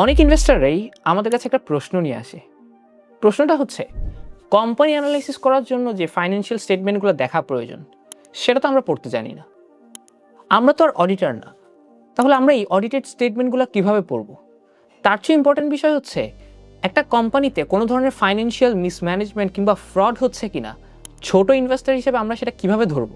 অনেক ইনভেস্টররাই আমাদের কাছে একটা প্রশ্ন নিয়ে আসে। প্রশ্নটা হচ্ছে, কোম্পানি অ্যানালাইসিস করার জন্য যে ফাইন্যান্সিয়াল স্টেটমেন্টগুলো দেখা প্রয়োজন সেটা তো আমরা পড়তে জানি না। আমরা তো আর অডিটর না, তাহলে আমরা এই অডিটেড স্টেটমেন্টগুলো কিভাবে পড়ব? তার চেয়ে ইম্পর্টেন্ট বিষয় হচ্ছে, একটা কোম্পানিতে কোনো ধরনের ফাইন্যান্সিয়াল মিসম্যানেজমেন্ট কিংবা ফ্রড হচ্ছে কিনা ছোট ইনভেস্টর হিসেবে আমরা সেটা কিভাবে ধরব?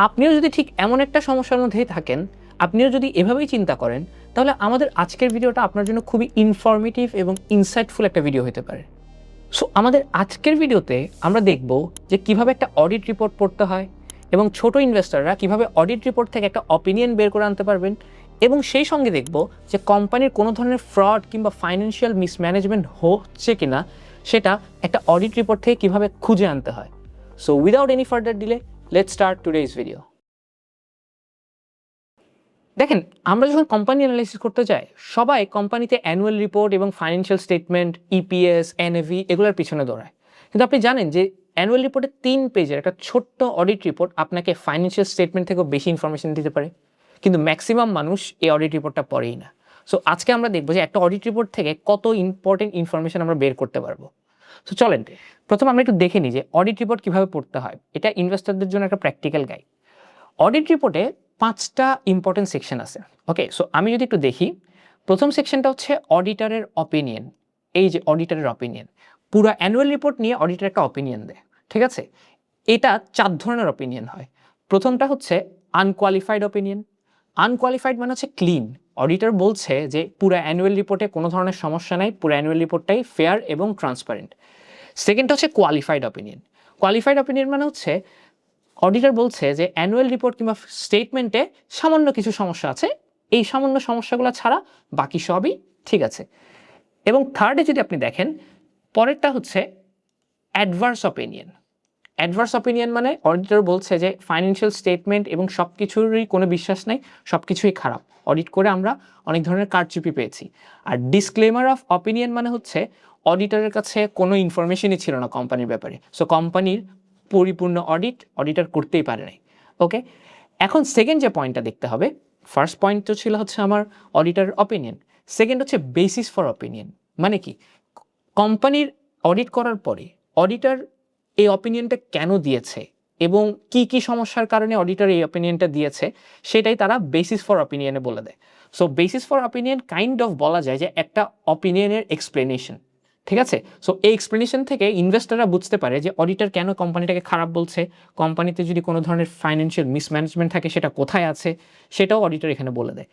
আপনিও যদি ঠিক এমন একটা সমস্যার মধ্যেই থাকেন, আপনিও যদি এভাবেই চিন্তা করেন, তাহলে আমাদের আজকের ভিডিওটা আপনার জন্য খুবই ইনফরমেটিভ এবং ইনসাইটফুল একটা ভিডিও হতে পারে। সো আমাদের আজকের ভিডিওতে আমরা দেখব যে কিভাবে একটা অডিট রিপোর্ট পড়তে হয় এবং ছোট ইনভেস্টররা কিভাবে অডিট রিপোর্ট থেকে একটা অপিনিয়ন বের করে আনতে পারবেন, এবং সেই সঙ্গে দেখব যে কোম্পানির কোনো ধরনের ফ্রড কিংবা ফাইন্যান্সিয়াল মিসম্যানেজমেন্ট হচ্ছে কিনা সেটা একটা অডিট রিপোর্ট থেকে কিভাবে খুঁজে আনতে হয়। So without any further delay, let's start today's video. দেখেন, আমরা যখন কোম্পানি অ্যানালাইসিস করতে যাই, সবাই কোম্পানিতে অ্যানুয়াল রিপোর্ট এবং ফাইন্যান্সিয়াল স্টেটমেন্ট, ইপিএস, এনএভি এগুলোর পিছনে দৌড়ায়। কিন্তু আপনি জানেন যে অ্যানুয়াল রিপোর্টে 3 পেজের একটা ছোট্ট অডিট রিপোর্ট আপনাকে ফাইন্যান্সিয়াল স্টেটমেন্ট থেকেও বেশি ইনফরমেশন দিতে পারে, কিন্তু ম্যাক্সিমাম মানুষ এই অডিট রিপোর্টটা পড়েই না। সো আজকে আমরা দেখবো যে একটা অডিট রিপোর্ট থেকে কত ইম্পর্টেন্ট ইনফরমেশন আমরা বের করতে পারবো। সো চলেন প্রথম আমরা একটু দেখে নিই যে অডিট রিপোর্ট কীভাবে পড়তে হয়। এটা ইনভেস্টরদের জন্য একটা প্র্যাকটিক্যাল গাইড। অডিট রিপোর্টে 5টা ইম্পর্টেন্ট সেকশন আছে। ওকে, সো আমি যদি একটু দেখি, প্রথম সেকশনটা হচ্ছে অডিটরের অপিনিয়ন। এই যে অডিটরের অপিনিয়ন, পুরো অ্যানুয়াল রিপোর্ট নিয়ে অডিটর একটা অপিনিয়ন দেয়, ঠিক আছে? এটা 4 ধরনের অপিনিয়ন হয়। প্রথমটা হচ্ছে আনকোয়ালিফাইড অপিনিয়ন। আনকোয়ালিফাইড মানে হচ্ছে ক্লিন, অডিটর বলছে যে পুরো অ্যানুয়াল রিপোর্টে কোনো ধরনের সমস্যা নাই, পুরো অ্যানুয়াল রিপোর্টটাই ফেয়ার এবং ট্রান্সপারেন্ট। সেকেন্ডটা হচ্ছে কোয়ালিফাইড অপিনিয়ন। কোয়ালিফাইড অপিনিয়ন মানে হচ্ছে অডিটর বলছে যে অ্যানুয়াল রিপোর্ট কিংবা স্টেটমেন্টে সামান্য কিছু সমস্যা আছে, এই সামান্য সমস্যাগুলো ছাড়া বাকি সবই ঠিক আছে। এবং থার্ডে যদি আপনি দেখেন, পরেরটা হচ্ছে অ্যাডভার্স অপিনিয়ন। অ্যাডভার্স অপিনিয়ন মানে অডিটর বলছে যে ফাইন্যান্সিয়াল স্টেটমেন্ট এবং সব কিছুরই কোনো বিশ্বাস নাই, সব কিছুই খারাপ, অডিট করে আমরা অনেক ধরনের কারচুপি পেয়েছি। আর ডিসক্লেমার অফ অপিনিয়ন মানে হচ্ছে অডিটরের কাছে কোনো ইনফরমেশনই ছিল না কোম্পানির ব্যাপারে, সো কোম্পানির পরিপূর্ণ অডিটর করতেই পারে নাই। ওকে, এখন সেকেন্ড যে পয়েন্টটা দেখতে হবে, ফার্স্ট পয়েন্ট তো ছিল হচ্ছে আমার অডিটরের অপিনিয়ন, সেকেন্ড হচ্ছে বেসিস ফর অপিনিয়ন। মানে কি, কোম্পানির অডিট করার পরে অডিটর এই অপিনিয়নটা কেন দিয়েছে এবং কি কি সমস্যার কারণে অডিটর এই অপিনিয়নটা দিয়েছে, সেটাই তারা বেসিস ফর অপিনিয়নে বলে দেয়। So basis for opinion kind of বলা যায় যে একটা অপিনিয়নের এক্সপ্লেনেশন, ঠিক আছে? সো এই এক্সপ্লেনেশন থেকে ইনভেস্টররা বুঝতে পারে যে অডিটর কেন কোম্পানিটাকে খারাপ বলছে, কোম্পানিতে যদি কোনো ধরনের ফাইন্যান্সিয়াল মিসম্যানেজমেন্ট থাকে সেটা কোথায় আছে, সেটাও অডিটর এখানে বলে দেয়।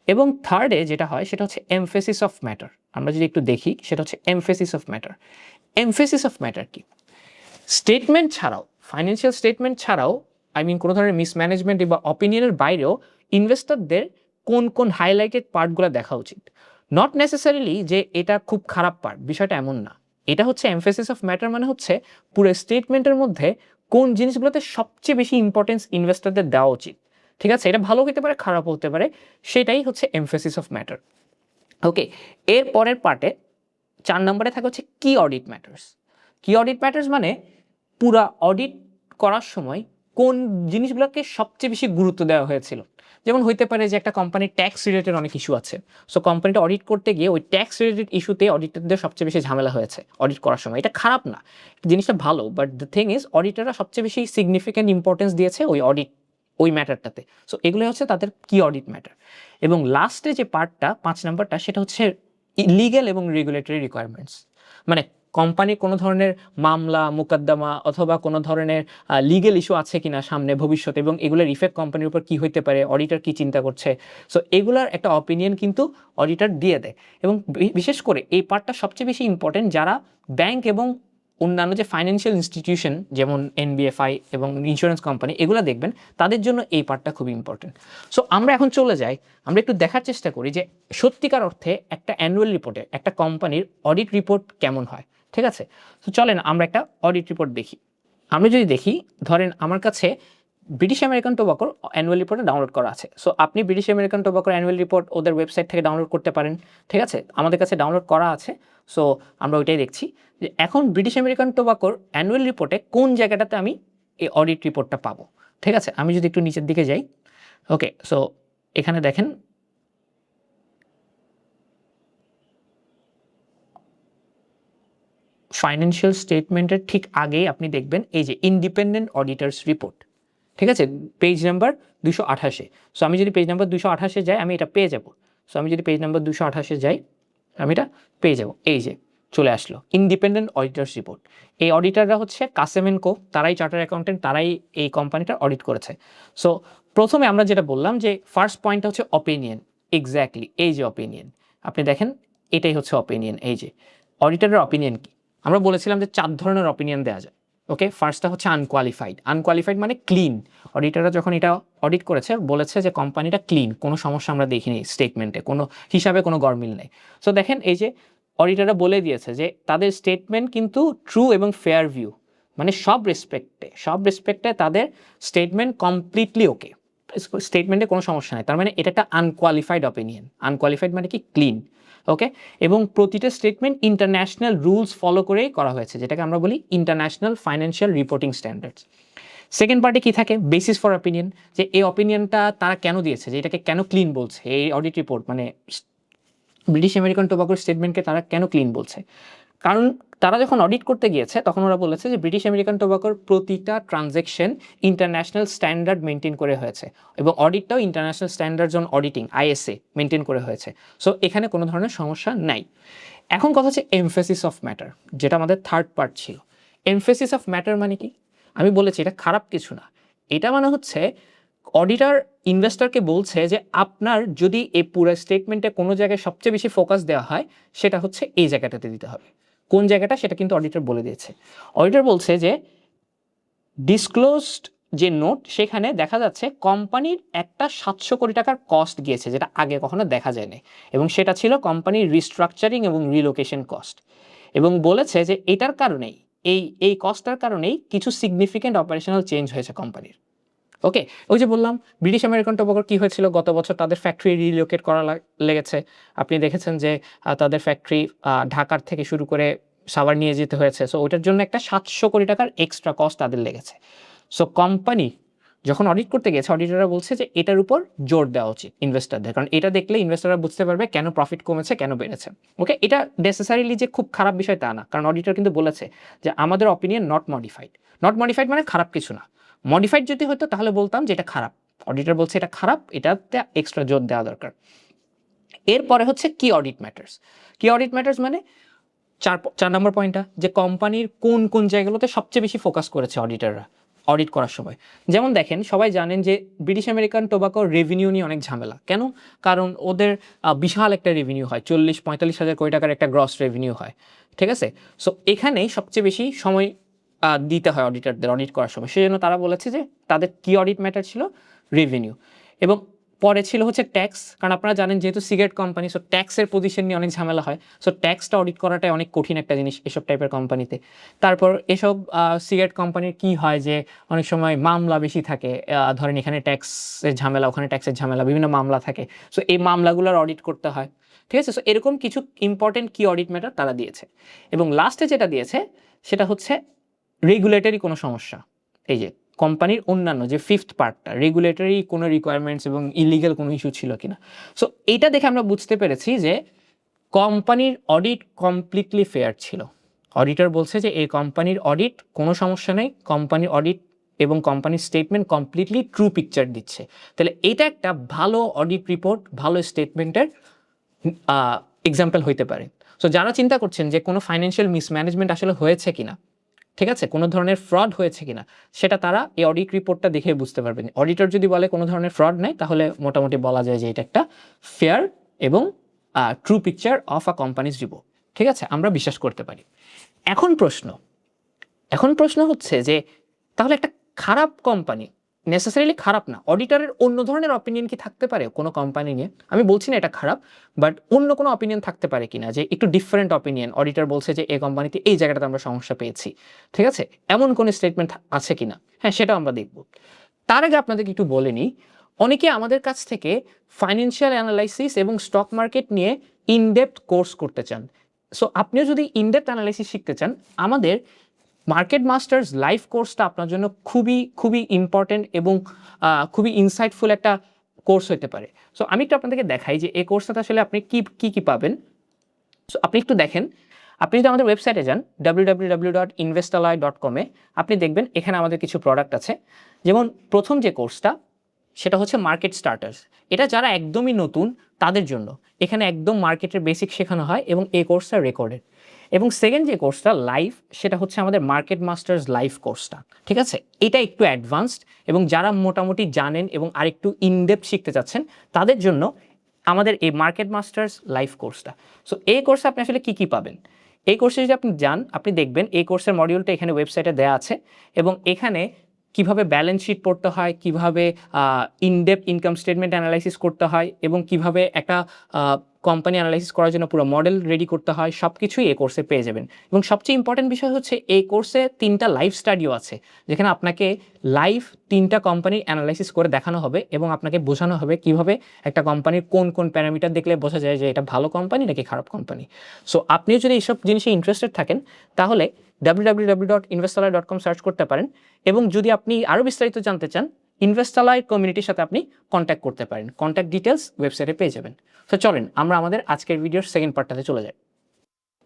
এবং থার্ডে যেটা হয় সেটা হচ্ছে এমফেসিস অফ ম্যাটার। আমরা যদি একটু দেখি, সেটা হচ্ছে emphasis of matter. Emphasis of matter কি? স্টেটমেন্ট ছাড়াও, ফাইন্যান্সিয়াল স্টেটমেন্ট ছাড়াও, কোনো ধরনের মিসম্যানেজমেন্ট বা অপিনিয়নের বাইরেও ইনভেস্টরদের কোন কোন হাইলাইটেড পার্টগুলো দেখা উচিত। নট নেসেসারিলি যে এটা খুব খারাপ পার্ট, বিষয়টা এমন না। এটা হচ্ছে এমফেসিস অফ ম্যাটার মানে হচ্ছে পুরো স্টেটমেন্টের মধ্যে কোন জিনিসগুলোতে সবচেয়ে বেশি ইম্পর্টেন্স ইনভেস্টরদের দেওয়া উচিত, ঠিক আছে? এটা ভালো হতে পারে, খারাপও হতে পারে, সেটাই হচ্ছে এমফেসিস অফ ম্যাটার। ওকে, এর পরের পার্টে 4 নম্বরে থাকে হচ্ছে কি অডিট ম্যাটার্স। কি অডিট ম্যাটার্স মানে পুরা অডিট করার সময় কোন জিনিসগুলোকে সবচেয়ে বেশি গুরুত্ব দেওয়া হয়েছিল। যেমন হইতে পারে যে একটা কোম্পানির ট্যাক্স রিলেটেড অনেক ইস্যু আছে, সো কোম্পানিটা অডিট করতে গিয়ে ওই ট্যাক্স রিলেটেড ইস্যুতে অডিটরদের সবচেয়ে বেশি ঝামেলা হয়েছে অডিট করার সময়। এটা খারাপ না, জিনিসটা ভালো, বাট দ্য থিং ইজ অডিটররা সবচেয়ে বেশি সিগনিফিক্যান্ট ইম্পর্টেন্স দিয়েছে ওই ম্যাটারটাতে। সো এগুলো হচ্ছে তাদের কি অডিট ম্যাটার। এবং লাস্টে যে পার্টটা 5 নাম্বারটা, সেটা হচ্ছে লিগ্যাল এবং রেগুলেটরি রিকোয়ারমেন্টস। মানে কোম্পানির কোনো ধরনের মামলা মোকদ্দমা অথবা কোনো ধরনের লিগ্যাল ইস্যু আছে কিনা সামনে ভবিষ্যতে, এবং এগুলোর ইফেক্ট কোম্পানির উপর কী হইতে পারে, অডিটর কী চিন্তা করছে। সো এগুলার একটা অপিনিয়ন কিন্তু অডিটর দিয়ে দেয়। এবং বিশেষ করে এই পার্টটা সবচেয়ে বেশি ইম্পর্টেন্ট যারা ব্যাংক এবং অন্যান্য যে ফাইন্যান্সিয়াল ইনস্টিটিউশন যেমন এনবিএফআই এবং ইন্স্যুরেন্স কোম্পানি এগুলো দেখবেন, তাদের জন্য এই পার্টটা খুবই ইম্পর্টেন্ট। সো আমরা এখন চলে যাই, আমরা একটু দেখার চেষ্টা করি যে সত্যিকার অর্থে একটা অ্যানুয়াল রিপোর্টে একটা কোম্পানির অডিট রিপোর্ট কেমন হয়, ঠিক আছে? তো চলেন আমরা একটা অডিট রিপোর্ট দেখি। আমরা যদি দেখি, ধরেন আমার কাছে ব্রিটিশ আমেরিকান টোবাকোর অ্যানুয়াল রিপোর্টে ডাউনলোড করা আছে। সো আপনি ব্রিটিশ আমেরিকান টোবাকোর অ্যানুয়াল রিপোর্ট ওদের ওয়েবসাইট থেকে ডাউনলোড করতে পারেন, ঠিক আছে? আমাদের কাছে ডাউনলোড করা আছে, সো আমরা ওইটাই দেখছি যে এখন ব্রিটিশ আমেরিকান টোবাকোর অ্যানুয়াল রিপোর্টে কোন জায়গাটাতে আমি এই অডিট রিপোর্টটা পাবো, ঠিক আছে? আমি যদি একটু নিচের দিকে যাই, ওকে, সো এখানে দেখেন ফাইন্যান্সিয়াল স্টেটমেন্টের ঠিক আগেই আপনি দেখবেন এই যে ইন্ডিপেন্ডেন্ট অডিটার্স রিপোর্ট, ঠিক আছে, পেজ নাম্বার 228। সো আমি যদি পেজ নাম্বার 228 যাই আমি এটা পেয়ে যাব। সো আমি যদি পেজ নাম্বার 228 যাই আমি এটা পেয়ে যাব। এই যে চলে আসলো ইন্ডিপেন্ডেন্ট অডিটার্স রিপোর্ট। এই অডিটাররা হচ্ছে কাসেম এন্ড কো, তারাই চার্টার অ্যাকাউন্টেন্ট, তারাই এই কোম্পানিটার অডিট করেছে। সো প্রথমে আমরা যেটা বললাম যে ফার্স্ট পয়েন্টটা হচ্ছে অপিনিয়ন। এক্স্যাক্টলি এই যে অপিনিয়ন, আপনি দেখেন এটাই হচ্ছে অপিনিয়ন। এই যে অডিটারের অপিনিয়ন কি, আমরা বলেছিলাম যে 4 ধরনের অপিনিয়ন দেওয়া যায়। ওকে, ফার্স্টটা হচ্ছে আনকোয়ালিফাইড। আনকোয়ালিফাইড মানে ক্লিন। অডিটাররা যখন এটা অডিট করেছে বলেছে যে কোম্পানিটা ক্লিন, কোনো সমস্যা আমরা দেখিনি স্টেটমেন্টে, কোনো হিসাবে কোনো গরমিল নেই। সো দেখেন এই যে অডিটাররা বলে দিয়েছে যে তাদের স্টেটমেন্ট কিন্তু ট্রু এবং ফেয়ার ভিউ, মানে সব রেসপেক্টে তাদের স্টেটমেন্ট কমপ্লিটলি ওকে, স্টেটমেন্টে কোনো সমস্যা নেই। তার মানে এটা একটা আনকোয়ালিফাইড অপিনিয়ন। আনকোয়ালিফাইড মানে কি ক্লিন। ওকে, এবং প্রতিটা স্টেটমেন্ট ইন্টারন্যাশনাল রুলস ফলো করেই করা হয়েছে, যেটাকে আমরা বলি international financial reporting standards. Second পার্টে কি থাকে, বেসিস ফর অপিনিয়ন, যে এই অপিনিয়নটা তারা কেন দিয়েছে, যে এটাকে কেন ক্লিন বলছে, এই অডিট রিপোর্ট মানে ব্রিটিশ আমেরিকান টোবাকোর স্টেটমেন্টকে তারা কেন ক্লিন বলছে। কারণ তারা যখন অডিট করতে গিয়েছে তখন ওরা বলেছে যে ব্রিটিশ আমেরিকান টোবাকোর প্রতিটা ট্রানজ্যাকশন ইন্টারন্যাশনাল স্ট্যান্ডার্ড মেনটেন করে হয়েছে, এবং অডিটটাও international standards on auditing ISA maintain করে হয়েছে। সো এখানে কোনো ধরনের সমস্যা নাই। এখন কথা হচ্ছে এমফেসিস অফ ম্যাটার, যেটা আমাদের থার্ড পার্ট ছিল। এমফেসিস অফ ম্যাটার মানে কি, আমি বলেছি এটা খারাপ কিছু না। এটা মানে হচ্ছে অডিটর ইনভেস্টরকে বলছে যে আপনার যদি এই পুরো স্টেটমেন্টে কোনো জায়গায় সবচেয়ে বেশি ফোকাস দেওয়া হয় সেটা হচ্ছে এই জায়গাটাতে দিতে হবে। কোন জায়গাটা সেটা কিন্তু অডিটর বলে দিয়েছে। অডিটর বলছে যে ডিসক্লোজড যে নোট সেখানে দেখা যাচ্ছে কোম্পানির একটা 700 কোটি টাকার কস্ট গিয়েছে, যেটা আগে কখনো দেখা যায়নি, এবং সেটা ছিল কোম্পানির রিস্ট্রাকচারিং এবং রিলোকেশন কস্ট। এবং বলেছে যে এটার কারণেই এই কস্টটার কারণেই কিছু সিগনিফিক্যান্ট অপারেশনাল চেঞ্জ হয়েছে কোম্পানির। ওকে, ওই যে বললাম ব্রিটিশ আমেরিকান টোবাকোর কী হয়েছিল, গত বছর তাদের ফ্যাক্টরি রিলোকেট করা লেগেছে। আপনি দেখেছেন যে তাদের ফ্যাক্টরি ঢাকার থেকে শুরু করে সাভার নিয়ে যেতে হয়েছে। সো ওইটার জন্য একটা 700 কোটি টাকার এক্সট্রা কস্ট তাদের লেগেছে। সো কোম্পানি যখন অডিট করতে গেছে অডিটররা বলছে যে এটার উপর জোর দেওয়া উচিত ইনভেস্টরদের, কারণ এটা দেখলে ইনভেস্টররা বুঝতে পারবে কেন প্রফিট কমেছে, কেন বেড়েছে। ওকে, এটা নেসেসারিলি যে খুব খারাপ বিষয় তা না, কারণ অডিটর কিন্তু বলেছে যে আমাদের opinion not modified. Not modified মানে খারাপ কিছু না। মডিফাইড যদি হতো তাহলে বলতাম যে এটা খারাপ। অডিটর বলছে এটা খারাপ, এটাতে এক্সট্রা জোর দেওয়া দরকার। এরপরে হচ্ছে কি অডিট ম্যাটার্স। কি অডিট ম্যাটার্স মানে 4 নম্বর পয়েন্টটা, যে কোম্পানির কোন কোন জায়গাগুলোতে সবচেয়ে বেশি ফোকাস করেছে অডিটররা অডিট করার সময়। যেমন দেখেন, সবাই জানেন যে ব্রিটিশ আমেরিকান টোবাকোর রেভিনিউ নিয়ে অনেক ঝামেলা। কেন? কারণ ওদের বিশাল একটা রেভিনিউ হয়, 40-45 হাজার কোটি টাকার একটা গ্রস রেভিনিউ হয়, ঠিক আছে। সো এখানেই সবচেয়ে বেশি সময় দিতে হয় অডিটরদের অডিট করার সময়। সেই জন্য তারা বলেছে যে তাদের কি অডিট ম্যাটার ছিল, রেভিনিউ। এবং পরে ছিল হচ্ছে ট্যাক্স, কারণ আপনারা জানেন যেহেতু সিগারেট কোম্পানি, সো ট্যাক্সের পজিশন নিয়ে অনেক ঝামেলা হয়। সো ট্যাক্সটা অডিট করাটাই অনেক কঠিন একটা জিনিস এসব টাইপের কোম্পানিতে। তারপর এসব সিগারেট কোম্পানির কি হয় যে অনেক সময় মামলা বেশি থাকে, ধরেন এখানে ট্যাক্সের ঝামেলা, ওখানে ট্যাক্সের ঝামেলা, বিভিন্ন মামলা থাকে। সো এই মামলাগুলোর অডিট করতে হয়, ঠিক আছে। সো এরকম কিছু ইম্পর্টেন্ট কি অডিট ম্যাটার তারা দিয়েছে। এবং লাস্টে যেটা দিয়েছে সেটা হচ্ছে রেগুলেটরি কোনো সমস্যা। এই যে কোম্পানির অন্যান্য যে ফিফথ পার্টটা, রেগুলেটরি কোনো রিকোয়ারমেন্টস এবং ইলিগাল কোনো ইস্যু ছিল কিনা। সো এইটা দেখে আমরা বুঝতে পেরেছি যে কোম্পানির অডিট কমপ্লিটলি ফেয়ার ছিল। অডিটর বলছে যে এই কোম্পানির অডিট কোনো সমস্যা নেই, কোম্পানির অডিট এবং কোম্পানির স্টেটমেন্ট কমপ্লিটলি ট্রু পিকচার দিচ্ছে। তাহলে এটা একটা ভালো অডিট রিপোর্ট, ভালো স্টেটমেন্টের এক্সাম্পল হইতে পারে। সো যারা চিন্তা করছেন যে কোনো ফাইন্যান্সিয়াল মিসম্যানেজমেন্ট আসলে হয়েছে কিনা, ঠিক আছে, কোনো ধরনের ফ্রড হয়েছে কিনা, সেটা তারা এই অডিট রিপোর্টটা দেখে বুঝতে পারবেন। অডিটর যদি বলে কোনো ধরনের ফ্রড নাই, তাহলে মোটামুটি বলা যায় যে এটা একটা ফেয়ার এবং true picture of a companies report, ঠিক আছে, আমরা বিশ্বাস করতে পারি। এখন প্রশ্ন হচ্ছে যে তাহলে একটা খারাপ কোম্পানি নেসেসারিলি খারাপ না, অডিটরের অন্য ধরনের অপিনিয়ন কি থাকতে পারে কোনো কোম্পানি নিয়ে? আমি বলছি না এটা খারাপ, বাট অন্য কোনো অপিনিয়ন থাকতে পারে কিনা, যে একটু ডিফারেন্ট অপিনিয়ন, অডিটর বলছে যে এই কোম্পানিতে এই জায়গাটাতে আমরা সমস্যা পেয়েছি, ঠিক আছে, এমন কোনো স্টেটমেন্ট আছে কিনা। হ্যাঁ, সেটাও আমরা দেখব। তার আগে আপনাদেরকে একটু বলে নিই, অনেকে আমাদের কাছ থেকে ফাইন্যান্সিয়াল অ্যানালাইসিস এবং স্টক মার্কেট নিয়ে ইনডেপথ কোর্স করতে চান। সো আপনিও যদি ইনডেপথ অ্যানালাইসিস শিখতে চান, আমাদের মার্কেট মাস্টার্স লাইভ কোর্সটা আপনার জন্য খুবই খুবই ইম্পর্টেন্ট এবং খুবই ইনসাইটফুল একটা কোর্স হতে পারে। সো আমি একটু আপনাদেরকে দেখাই যে এই কোর্সটাতে আসলে আপনি কি পাবেন। সো আপনি একটু দেখেন, আপনি যদি আমাদের ওয়েবসাইটে যান www.investalloy.com আপনি দেখবেন এখানে আমাদের কিছু প্রোডাক্ট আছে। যেমন প্রথম যে কোর্সটা সেটা হচ্ছে মার্কেট স্টার্টার্স। এটা যারা একদমই নতুন তাদের জন্য, এখানে একদম মার্কেটের বেসিক শেখানো হয় এবং এই কোর্সটা রেকর্ডেড। এবং সেকেন্ড যে কোর্সটা লাইভ, সেটা হচ্ছে আমাদের মার্কেট মাস্টার্স লাইভ কোর্সটা। ঠিক আছে, এটা একটু অ্যাডভান্সড এবং যারা মোটামুটি জানেন এবং আরেকটু ইনডেপথ শিখতে চাচ্ছেন তাদের জন্য আমাদের এই মার্কেট মাস্টার্স লাইভ কোর্সটা। সো এই কোর্সে আপনি আসলে কী কী পাবেন? এই কোর্সে যদি আপনি যান, আপনি দেখবেন এই কোর্সের মডিউলটা এখানে ওয়েবসাইটে দেওয়া আছে এবং এখানে কিভাবে ব্যালেন্স শিট পড়তে হয়, কিভাবে ইনডেপথ ইনকাম স্টেটমেন্ট অ্যানালাইসিস করতে হয় এবং কিভাবে একটা কোম্পানি অ্যানালাইসিস করার জন্য পুরো মডেল রেডি করতে হয়, সব কিছুই এই কোর্সে পেয়ে যাবেন। এবং সবচেয়ে ইম্পর্টেন্ট বিষয় হচ্ছে এই কোর্সে 3টা লাইভ স্টাডিও আছে, যেখানে আপনাকে লাইভ 3টা কোম্পানির অ্যানালাইসিস করে দেখানো হবে এবং আপনাকে বোঝানো হবে কিভাবে একটা কোম্পানির কোন কোন প্যারামিটার দেখলে বোঝা যায় যে এটা ভালো কোম্পানি নাকি খারাপ কোম্পানি। সো আপনিও যদি এইসব জিনিসে ইন্টারেস্টেড থাকেন তাহলে www.investalloy.com সার্চ করতে পারেন এবং যদি আপনি আরও বিস্তারিত জানতে চান ইনভেস্টালয় কমিউনিটির সাথে আপনি কন্ট্যাক্ট করতে পারেন। কন্ট্যাক্ট ডিটেলস ওয়েবসাইটে পেয়ে যাবেন। তো চলেন আমরা আমাদের আজকের ভিডিওর সেকেন্ড পার্টটাতে চলে যাই।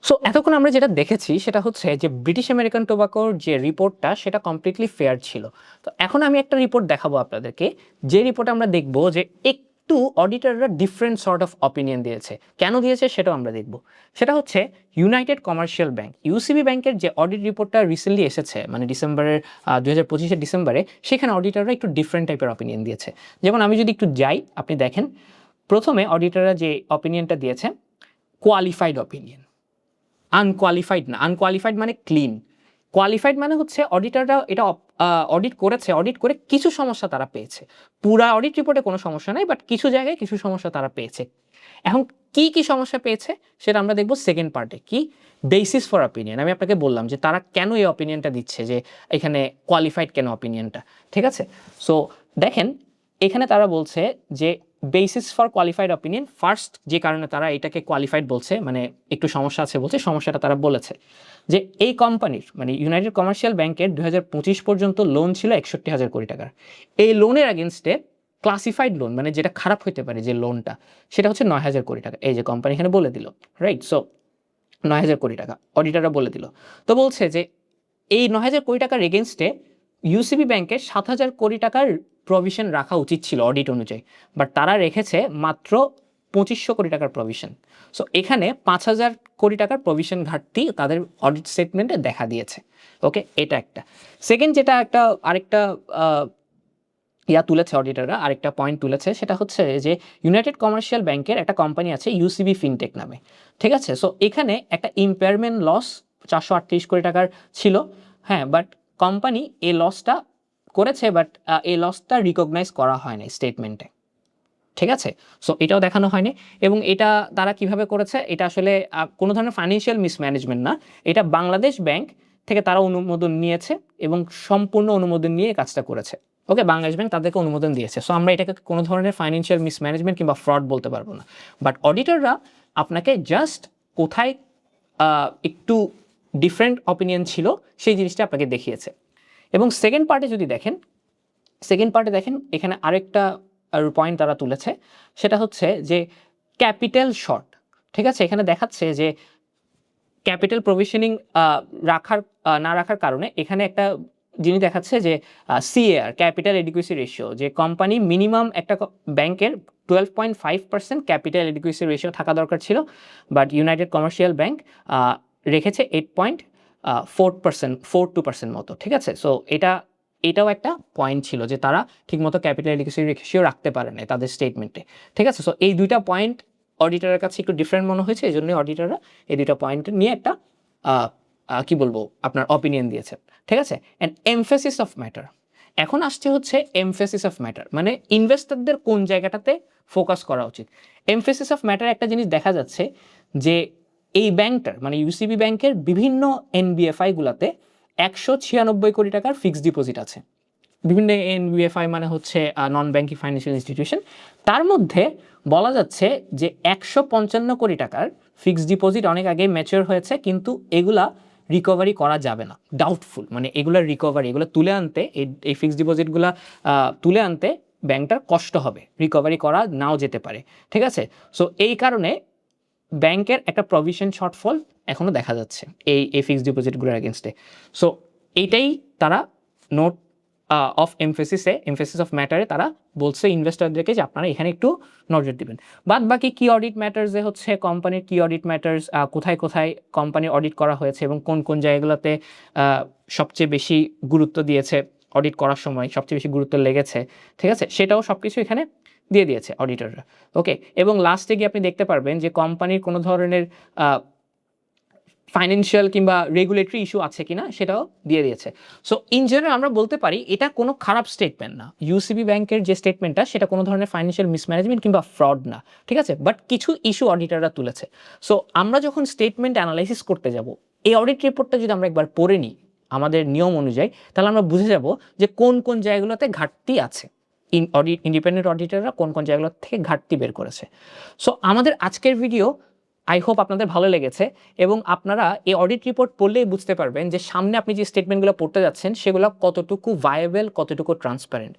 সো এতক্ষণ আমরা যেটা দেখেছি সেটা হচ্ছে যে ব্রিটিশ আমেরিকান টোবাকোর যে রিপোর্টটা সেটা কমপ্লিটলি ফেয়ার ছিল। তো এখন আমি একটা রিপোর্ট দেখাবো আপনাদেরকে, যে রিপোর্টে আমরা দেখবো যে একটু অডিটররা ডিফারেন্ট সর্ট অফ অপিনিয়ন দিয়েছে। কেন দিয়েছে সেটাও আমরা দেখব। সেটা হচ্ছে ইউনাইটেড কমার্শিয়াল ব্যাংক, ইউসিবি ব্যাংকের যে অডিট রিপোর্টটা রিসেন্টলি এসেছে, মানে ডিসেম্বরের 2025 ডিসেম্বরে, সেখানে অডিটররা একটু ডিফারেন্ট টাইপের অপিনিয়ন দিয়েছে। যেমন আমি যদি একটু যাই, আপনি দেখেন প্রথমে অডিটররা যে অপিনিয়নটা দিয়েছে কোয়ালিফাইড অপিনিয়ন। আনকোয়ালিফাইড না, আনকোয়ালিফাইড মানে ক্লিন, কোয়ালিফাইড মানে হচ্ছে অডিটররা এটা অডিট করেছে, অডিট করে কিছু সমস্যা তারা পেয়েছে। পুরা অডিট রিপোর্টে কোনো সমস্যা নাই, বাট কিছু জায়গায় কিছু সমস্যা তারা পেয়েছে। এখন কি কি সমস্যা পেয়েছে সেটা আমরা দেখব সেকেন্ড পার্টে। কি বেসিস ফর অপিনিয়ন, আমি আপনাকে বললাম যে তারা কেন এই অপিনিয়নটা দিচ্ছে, যে এখানে কোয়ালিফাইড কেন অপিনিয়নটা। ঠিক আছে, সো দেখেন এখানে তারা বলছে যে basis for qualified opinion, first যে কারণে তারা এটাকে কোয়ালিফাইড বলছে, মানে একটু সমস্যা আছে বলছে, সমস্যাটা তারা বলেছে যে এই কোম্পানির মানে ইউনাইটেড কমার্শিয়াল ব্যাংকের 2025 পর্যন্ত লোন ছিল 61,000 কোটি টাকার। এই লোনের এগেনস্টে ক্লাসিফাইড লোন, মানে যেটা খারাপ হতে পারে যে লোনটা, সেটা হচ্ছে 9,000 কোটি টাকা। এই যে কোম্পানি এখানে বলে দিল, রাইট? সো 9,000 কোটি টাকা অডিটররা বলে দিল। তো বলছে যে এই 9,000 কোটি টাকার এগেনস্টে ইউসিবি ব্যাংকের 7,000 কোটি টাকার প্রভিশন রাখা উচিত ছিল অডিট অনুযায়ী, বাট তারা রেখেছে মাত্র 2,500 কোটি টাকার প্রভিশন। সো এখানে 5,000 কোটি টাকার প্রভিশন ঘাটতি তাদের অডিট স্টেটমেন্টে দেখা দিয়েছে। ওকে, এটা একটা। সেকেন্ড যেটা আরেকটা তুলেছে অডিটররা, আরেকটা পয়েন্ট তুলেছে, সেটা হচ্ছে যে ইউনাইটেড কমার্শিয়াল ব্যাংকের একটা কোম্পানি আছে ইউসিবি ফিনটেক নামে। ঠিক আছে, সো এখানে একটা ইম্পেয়ারমেন্ট লস 438 কোটি টাকার ছিল। হ্যাঁ, বাট কোম্পানি এই লসটা করেছে, বাট এই লসটা রিকগনাইজ করা হয়নি স্টেটমেন্টে। ঠিক আছে, সো এটাও দেখানো হয়নি। এবং এটা তারা কিভাবে করেছে, এটা আসলে কোনো ধরনের ফাইন্যান্সিয়াল মিসম্যানেজমেন্ট না, এটা বাংলাদেশ ব্যাংক থেকে তারা অনুমোদন নিয়েছে এবং সম্পূর্ণ অনুমোদন নিয়ে কাজটা করেছে। ওকে, বাংলাদেশ ব্যাংক তাদেরকে অনুমোদন দিয়েছে। সো আমরা এটাকে কোনো ধরনের ফাইন্যান্সিয়াল মিসম্যানেজমেন্ট কিংবা ফ্রড বলতে পারবো না। বাট অডিটররা আপনাকে জাস্ট কোথায় একটু ডিফারেন্ট অপিনিয়ন ছিল সেই জিনিসটা আপনাকে দেখিয়েছে। এবং সেকেন্ড পার্টে যদি দেখেন, এখানে আরেকটা পয়েন্ট তারা তুলেছে, সেটা হচ্ছে যে ক্যাপিটাল শর্ট। ঠিক আছে, এখানে দেখাচ্ছে যে ক্যাপিটাল প্রভিশনিং না রাখার কারণে এখানে একটা জিনিস দেখাচ্ছে যে সিএআর, ক্যাপিটাল এডিকুয়েসি রেশিও, যে কোম্পানি মিনিমাম একটা ব্যাংকের 12.5% ক্যাপিটাল এডিকুয়েসি রেশিও থাকা দরকার ছিল, বাট ইউনাইটেড কমার্শিয়াল ব্যাংক রেখেছে 8.4% মতো। ঠিক আছে, সো এটাও একটা পয়েন্ট ছিল যে তারা ঠিকমতো ক্যাপিটাল এডিকুয়েসি রেশিও রাখতে পারে না তাদের স্টেটমেন্টে। ঠিক আছে, সো এই দুইটা পয়েন্ট অডিটরের কাছে একটু ডিফারেন্ট মনে হয়েছে, এই জন্যই অডিটররা এই দুইটা পয়েন্ট নিয়ে একটা কি বলবো আপনার অপিনিয়ন দিয়েছে। ঠিক আছে, অ্যান্ড এমফেসিস অফ ম্যাটার। এখন আসছে হচ্ছে এমফেসিস অফ ম্যাটার, মানে ইনভেস্টরদের কোন জায়গাটাতে ফোকাস করা উচিত। এমফেসিস অফ ম্যাটার একটা জিনিস দেখা যাচ্ছে যে এই ব্যাংকটার মানে ইউসিবি ব্যাংকের বিভিন্ন এনবিএফআইগুলোতে 196 কোটি টাকার ফিক্সড ডিপোজিট আছে। বিভিন্ন এনবিএফআই মানে হচ্ছে নন ব্যাংকিং ফাইন্যান্সিয়াল ইনস্টিটিউশন। তার মধ্যে বলা যাচ্ছে যে 155 কোটি টাকার ফিক্সড ডিপোজিট অনেক আগে ম্যাচিওর হয়েছে, কিন্তু এগুলা রিকভারি করা যাবে না, ডাউটফুল। মানে এগুলোর রিকভারি, এগুলো তুলে আনতে, এই ফিক্সড ডিপোজিটগুলো তুলে আনতে ব্যাংকটার কষ্ট হবে, রিকভারি করা নাও যেতে পারে। ঠিক আছে, সো এই কারণে ব্যাংকের একটা প্রভিশন শর্টফল এখনও দেখা যাচ্ছে এই ফিক্সড ডিপোজিটগুলোর এগেনস্টে। সো এইটাই তারা নোট অফ এমফেসিস অফ ম্যাটারে তারা বলছে ইনভেস্টরদেরকে যে আপনারা এখানে একটু নজর দিবেন। বাদ বাকি কি অডিট ম্যাটার্সে হচ্ছে কোম্পানির কি অডিট ম্যাটার্স, কোথায় কোথায় কোম্পানির অডিট করা হয়েছে এবং কোন কোন জায়গাগুলোতে সবচেয়ে বেশি গুরুত্ব দিয়েছে অডিট করার সময়, সবচেয়ে বেশি গুরুত্ব লেগেছে, ঠিক আছে, সেটাও সব কিছু এখানে দিয়ে দিয়েছে অডিটররা। ওকে, এবং লাস্টে গিয়ে আপনি দেখতে পারবেন যে কোম্পানির কোনো ধরনের ফাইন্যান্সিয়াল কিংবা রেগুলেটরি ইস্যু আছে কিনা সেটাও দিয়ে দিয়েছে। সো ইন জেনারেল আমরা বলতে পারি এটা কোনো খারাপ স্টেটমেন্ট না। ইউসিবি ব্যাংকের যে স্টেটমেন্টটা সেটা কোনো ধরনের ফাইন্যান্সিয়াল মিসম্যানেজমেন্ট কিংবা ফ্রড না, ঠিক আছে, বাট কিছু ইস্যু অডিটররা তুলেছে। সো আমরা যখন স্টেটমেন্ট অ্যানালাইসিস করতে যাব, এই অডিট রিপোর্টটা যদি আমরা একবার পড়ে নিই আমাদের নিয়ম অনুযায়ী, তাহলে আমরা বুঝে যাব যে কোন কোন জায়গাগুলোতে ঘাটতি আছে, ইন্ডিপেন্ডেন্ট অডিটররা কোন কোন জায়গাগুলো থেকে ঘাটতি বের করেছে। সো আমাদের আজকের ভিডিও আই হোপ আপনাদের ভালো লেগেছে এবং আপনারা এই অডিট রিপোর্ট পড়লেই বুঝতে পারবেন যে সামনে আপনি যে স্টেটমেন্টগুলো পড়তে যাচ্ছেন সেগুলো কতটুকু ভায়াবেল, কতটুকু ট্রান্সপারেন্ট।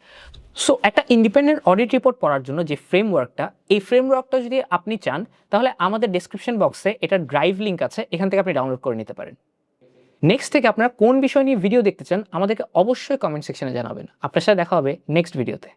সো একটা ইন্ডিপেন্ডেন্ট অডিট রিপোর্ট পড়ার জন্য যে ফ্রেমওয়ার্কটা, এই ফ্রেমওয়ার্কটা যদি আপনি চান তাহলে আমাদের ডেসক্রিপশন বক্সে এটা ড্রাইভ লিঙ্ক আছে, এখান থেকে আপনি ডাউনলোড করে নিতে পারেন। নেক্সট থেকে আপনারা কোন বিষয় নিয়ে ভিডিও দেখতে চান আমাদেরকে অবশ্যই কমেন্ট সেকশনে জানাবেন। আপনার সাথে দেখা হবে নেক্সট ভিডিওতে।